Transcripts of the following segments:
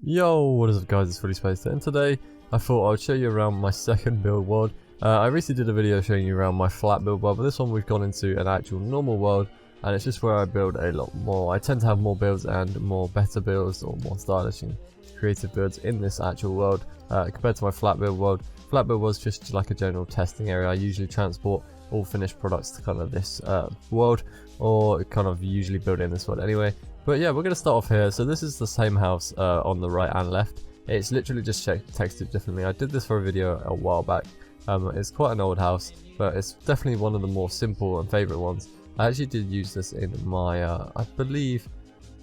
Yo, what is up guys, it's Fullyspaced, and today I thought I would show you around my second build world. I recently did a video showing you around my flat build world, but this one we've gone into an actual normal world, and it's just where I build a lot more. I tend to have more builds and more better builds, or more stylish and creative builds in this actual world compared to my flat build world. Flat build was just like a general testing area. I usually transport all finished products to kind of this world, or kind of usually build in this world anyway. But yeah, we're going to start off here. So this is the same house on the right and left. It's literally just textured differently. I did this for a video a while back. It's quite an old house, but it's definitely one of the more simple and favourite ones. I actually did use this in my, I believe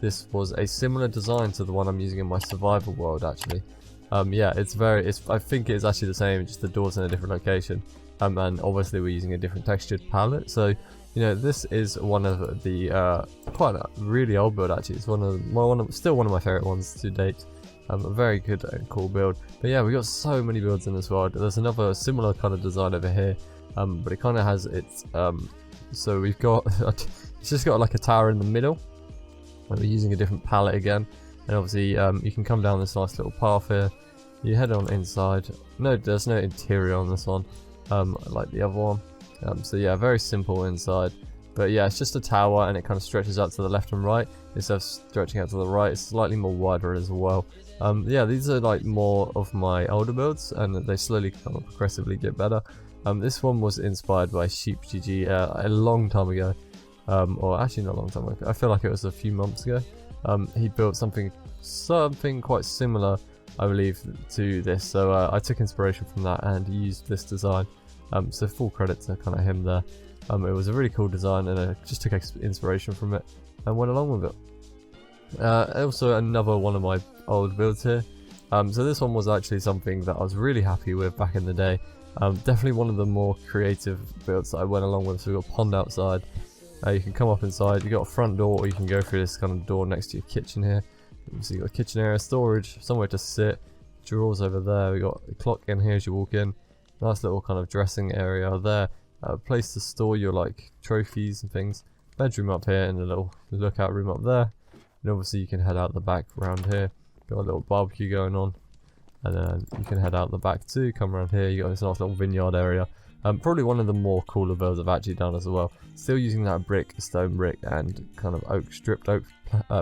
this was a similar design to the one I'm using in my survival world actually. Yeah, I think it's actually the same, just the doors in a different location. And obviously we're using a different textured palette, so you know this is one of the quite a really old build actually. It's still one of my favorite ones to date. A very good and cool build. But yeah, we got so many builds in this world. There's another similar kind of design over here, but it kind of has its so we've got it's just got like a tower in the middle, and we're using a different palette again. And obviously you can come down this nice little path here. You head on inside. No, there's no interior on this one. Like the other one. So yeah, very simple inside, but yeah, it's just a tower and it kind of stretches out to the left and right instead of stretching out to the right. It's slightly more wider as well. Yeah, these are like more of my older builds, and they slowly kind of progressively get better. This one was inspired by Sheep GG a long time ago, or actually not a long time ago. I feel like it was a few months ago. He built something quite similar, I believe, to this. So I took inspiration from that and used this design. So full credit to kind of him there. It was a really cool design, and I just took inspiration from it and went along with it. Also another one of my old builds here. So this one was actually something that I was really happy with back in the day. Definitely one of the more creative builds that I went along with. So we've got a pond outside. You can come up inside. You've got a front door, or you can go through this kind of door next to your kitchen here. So you've got a kitchen area, storage, somewhere to sit, drawers over there. We've got a clock in here as you walk in. Nice little kind of dressing area there. A place to store your like trophies and things. Bedroom up here, and a little lookout room up there. And obviously you can head out the back around here. Got a little barbecue going on. And then you can head out the back too, come around here. You got this nice little vineyard area. Probably one of the more cooler builds I've actually done as well. Still using that stone brick and kind of stripped oak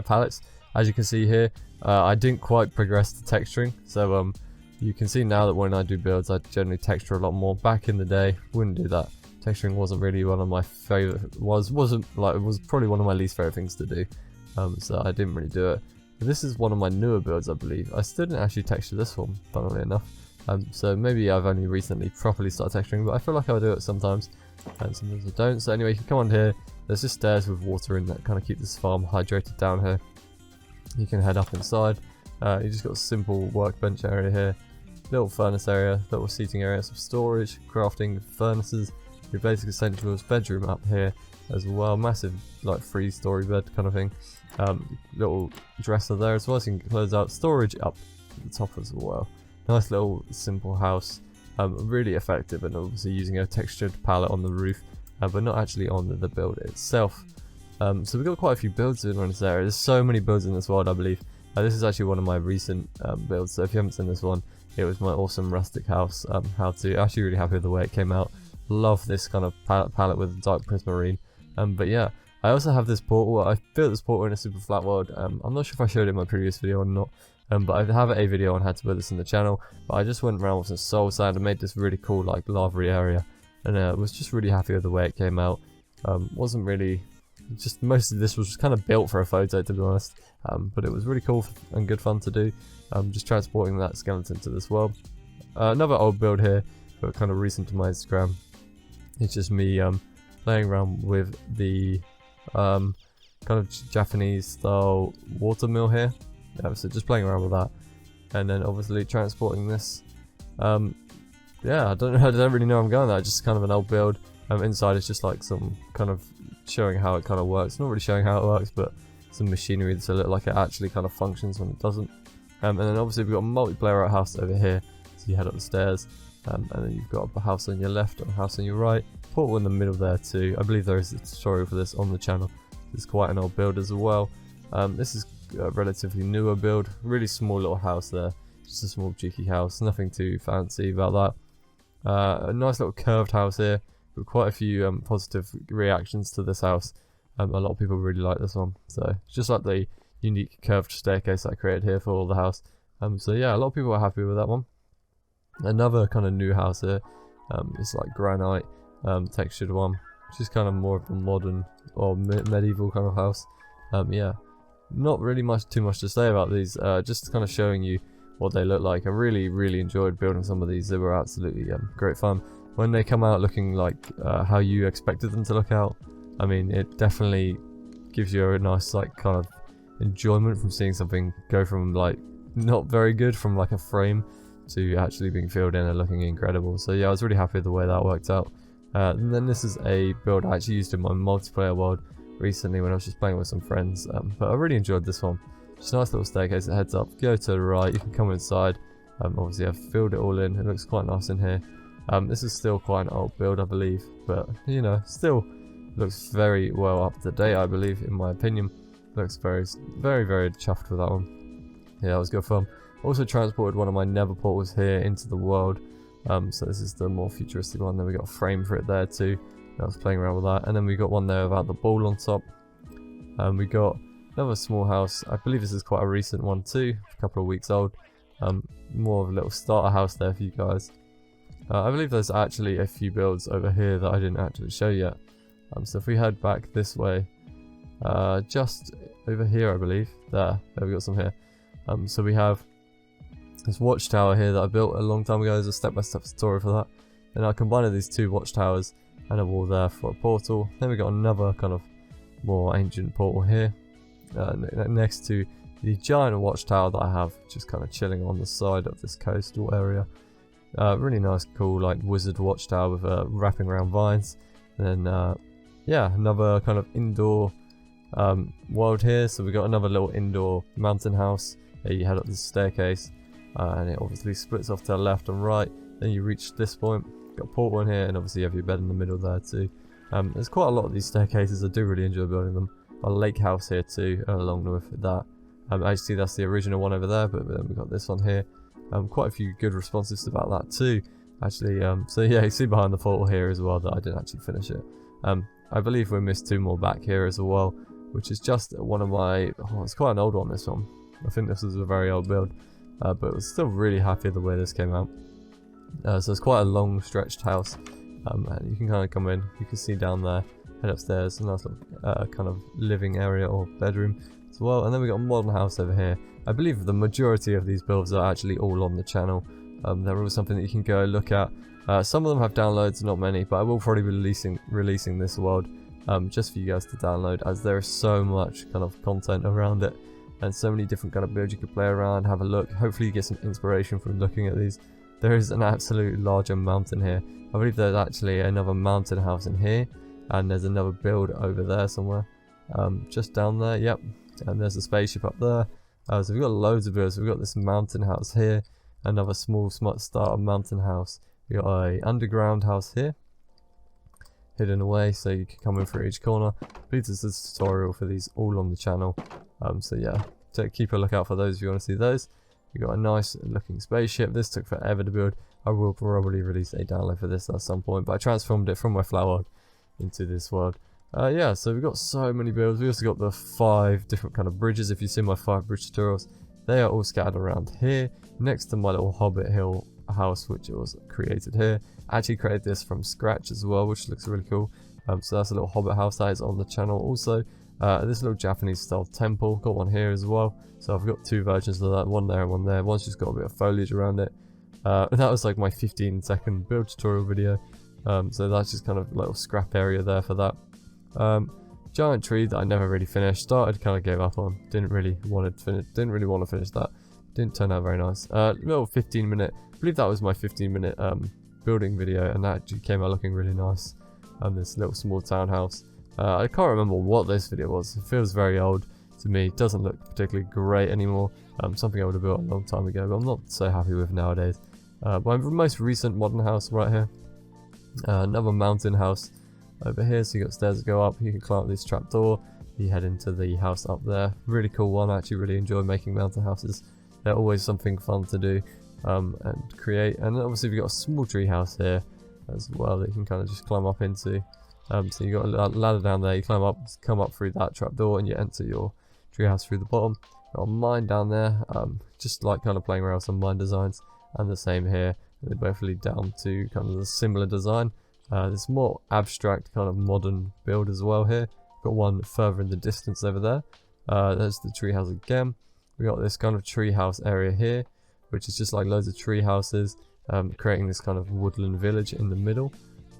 pallets. As you can see here, I didn't quite progress the texturing, so you can see now that when I do builds, I generally texture a lot more. Back in the day, wouldn't do that. Texturing wasn't really one of my favorite. It was probably one of my least favorite things to do. So I didn't really do it. But this is one of my newer builds, I believe. I still didn't actually texture this one, funnily enough. So maybe I've only recently properly started texturing, but I feel like I'll do it sometimes, and sometimes I don't. So anyway, you can come on here. There's just stairs with water in that kind of keep this farm hydrated down here. You can head up inside. You just got a simple workbench area here. Little furnace area, little seating area, some storage, crafting, furnaces, your basic essentials, bedroom up here as well, massive like 3-story bed kind of thing. Little dresser there as well, so you can close out, storage up at the top as well. Nice little simple house, really effective, and obviously using a textured palette on the roof, but not actually on the build itself. So we've got quite a few builds in this area. There's so many builds in this world, I believe. This is actually one of my recent builds, so if you haven't seen this one, it was my awesome Rustic House how-to. Actually really happy with the way it came out. Love this kind of palette with dark prismarine. But yeah, I also have this portal. I built this portal in a super flat world. I'm not sure if I showed it in my previous video or not, but I have a video on how to build this in the channel. But I just went around with some soul sand and made this really cool like lavary area, and was just really happy with the way it came out. Wasn't really, just most of this was just kind of built for a photo, to be honest, but it was really cool and good fun to do. Just transporting that skeleton to this world. Another old build here, but kind of recent to my Instagram. It's just me playing around with the kind of Japanese style water mill here. So just playing around with that, and then obviously transporting this. Yeah, I don't really know where I'm going there. Just kind of an old build. Inside is just like some kind of showing how it kind of works. Not really showing how it works, but some machinery to look like it actually kind of functions when it doesn't. And then obviously we've got a multiplayer house over here, so you head up the stairs, and then you've got a house on your left and a house on your right. Portal in the middle there too. I believe there is a tutorial for this on the channel. It's quite an old build as well. This is a relatively newer build. Really small little house there, just a small cheeky house, nothing too fancy about that. A nice little curved house here with quite a few positive reactions to this house. A lot of people really like this one, so it's just like the unique curved staircase I created here for the house. So yeah, a lot of people are happy with that one. Another kind of new house here, it's like granite textured one, which is kind of more of a modern or medieval kind of house. Yeah, not really too much to say about these, just kind of showing you what they look like. I really enjoyed building some of these. They were absolutely great fun. When they come out looking like how you expected them to look out, I mean, it definitely gives you a nice like kind of enjoyment from seeing something go from like not very good from like a frame to actually being filled in and looking incredible. So yeah, I was really happy with the way that worked out. And then this is a build I actually used in my multiplayer world recently when I was just playing with some friends, but I really enjoyed this one. Just a nice little staircase that heads up, go to the right, you can come inside. Obviously I've filled it all in, it looks quite nice in here. This is still quite an old build I believe, but you know, still looks very well up to date I believe, in my opinion. Looks very chuffed with that one. Yeah, it was good fun. Also transported one of my nether portals here into the world. So this is the more futuristic one. Then we got a frame for it there too. I was playing around with that. And then we got one there without the ball on top. We got another small house. I believe this is quite a recent one too, a couple of weeks old. More of a little starter house there for you guys. I believe there's actually a few builds over here that I didn't actually show yet. So if we head back this way, just over here I believe, there we got some here. So we have this watchtower here that I built a long time ago. There's a step-by-step tutorial for that. Then I combined these two watchtowers and a wall there for a portal. Then we got another kind of more ancient portal here, next to the giant watchtower that I have, just kind of chilling on the side of this coastal area. Really nice, cool, like wizard watchtower with wrapping around vines. And then yeah, another kind of indoor world here. So we got another little indoor mountain house. Here you head up this staircase, and it obviously splits off to the left and right. Then you reach this point, got a portal in here, and obviously you have your bed in the middle there too. There's quite a lot of these staircases. I do really enjoy building them. A lake house here too, along with that. Actually that's the original one over there, but then we got this one here. Quite a few good responses about that too, actually. So yeah, you see behind the portal here as well that I didn't actually finish it. I believe we missed two more back here as well, which is just one of my, it's quite an old one, this one. I think this is a very old build, but I was still really happy with the way this came out. So it's quite a long stretched house, and you can kind of come in, you can see down there, head upstairs, a nice little kind of living area or bedroom as well. And then we got a modern house over here. I believe the majority of these builds are actually all on the channel. They're all something that you can go look at. Some of them have downloads, not many, but I will probably be releasing this world just for you guys to download, as there is so much kind of content around it and so many different kind of builds you can play around, have a look. Hopefully you get some inspiration from looking at these. There is an absolute larger mountain here. I believe there's actually another mountain house in here, and there's another build over there somewhere, just down there. Yep, and there's a spaceship up there. So we've got loads of builds. We've got this mountain house here, another small smart starter mountain house. We got a underground house here, hidden away, so you can come in through each corner. Please, there's a tutorial for these all on the channel. So yeah, keep a lookout for those if you want to see those. We got a nice looking spaceship. This took forever to build. I will probably release a download for this at some point, but I transformed it from my flower world into this world. Yeah, so we've got so many builds. We also got the 5 different kind of bridges. If you see my 5 bridge tutorials, they are all scattered around here next to my little Hobbit Hill house, which was created here. I actually created this from scratch as well, which looks really cool. So that's a little Hobbit house that is on the channel. Also this little Japanese style temple, got one here as well. So I've got 2 versions of that, one there and one there. One's just got a bit of foliage around it. That was like my 15-second build tutorial video. So that's just kind of a little scrap area there for that. Giant tree that I never really finished. Started, kind of gave up on. Didn't really want to finish that. Didn't turn out very nice. Little 15-minute. I believe that was my 15-minute building video, and that actually came out looking really nice. This little small townhouse. I can't remember what this video was. It feels very old to me. It doesn't look particularly great anymore. Something I would have built a long time ago, but I'm not so happy with nowadays. My most recent modern house right here. Another mountain house over here, so you got stairs to go up. You can climb up this trapdoor. you head into the house up there. Really cool one. I actually really enjoy making mountain houses. They're always something fun to do and create. And obviously we've got a small tree house here as well that you can kind of just climb up into. So you got a ladder down there, you climb up, come up through that trapdoor, and you enter your treehouse through the bottom. Got a mine down there, just like kind of playing around with some mine designs, and the same here. They both lead down to kind of a similar design. This more abstract kind of modern build as well here. Got one further in the distance over there. There's the treehouse again. We got this kind of treehouse area here, which is just like loads of tree houses, creating this kind of woodland village in the middle.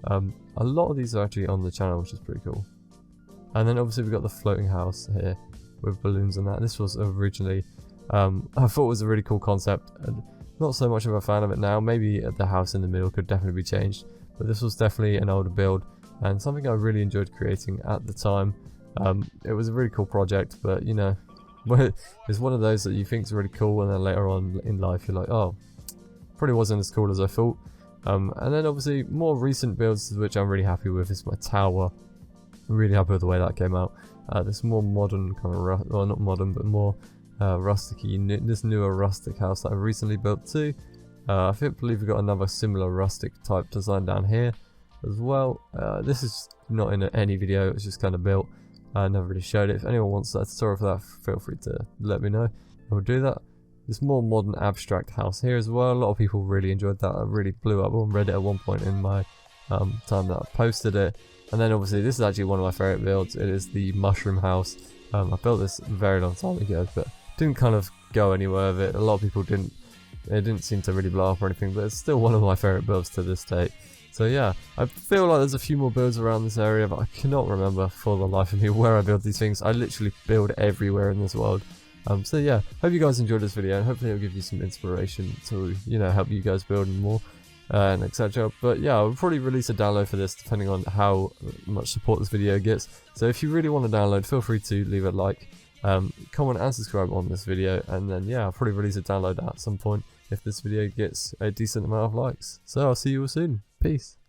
A lot of these are actually on the channel, which is pretty cool. And then obviously we've got the floating house here with balloons and that. This was originally, I thought it was a really cool concept, and not so much of a fan of it now. Maybe the house in the middle could definitely be changed, but this was definitely an older build and something I really enjoyed creating at the time. It was a really cool project, but you know, it's one of those that you think is really cool, and then later on in life you're like, oh, probably wasn't as cool as I thought. And then obviously more recent builds, which I'm really happy with, is my tower. I'm really happy with the way that came out. This more modern kind of, well, not modern, but more rustic-y, this newer rustic house that I recently built too. I believe we've got another similar rustic type design down here as well. This is not in any video, it's just kind of built. I never really showed it. If anyone wants that tutorial for that, feel free to let me know. I will do that. This more modern abstract house here as well. A lot of people really enjoyed that. I really blew up on Reddit at one point in my time that I posted it. And then obviously this is actually one of my favourite builds. It is the mushroom house. I built this a very long time ago, but didn't kind of go anywhere with it. A lot of people didn't. It didn't seem to really blow up or anything, but it's still one of my favourite builds to this date. So yeah, I feel like there's a few more builds around this area, but I cannot remember for the life of me where I build these things. I literally build everywhere in this world. So yeah, hope you guys enjoyed this video, and hopefully it'll give you some inspiration to, you know, help you guys build more and etc. But yeah, I'll probably release a download for this depending on how much support this video gets. So if you really want to download, feel free to leave a like, comment and subscribe on this video, and then yeah, I'll probably release a download at some point if this video gets a decent amount of likes. So I'll see you all soon. Peace.